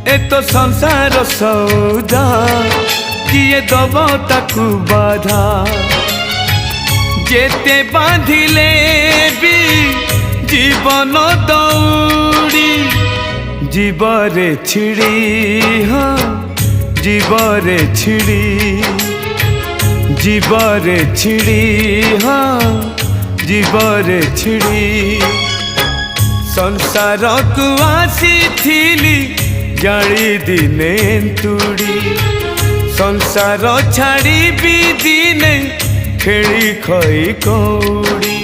ए तो संसार सौदा किए दब ताकू बाधा जेते बांधिले भी जीवन दौड़ी जीवरे छिड़ी हाँ जीवरे छिड़ी जीवरे छिड़ी हाँ जीवरे छिड़ी संसार को आसी थिली जाड़ी दिने तुड़ी संसार छाड़ी भी दिने खेली खई कौड़ी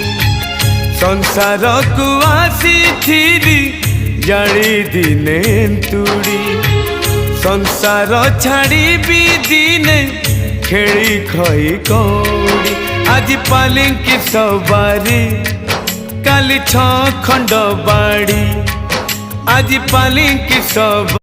संसार को आसी थिली जाड़ी दिने तुड़ी संसार छाड़ी भी दिने खेली खई कौड़ी आज पालिंकी सवारी काली 6 खंड बाड़ी आज पालिंकी सब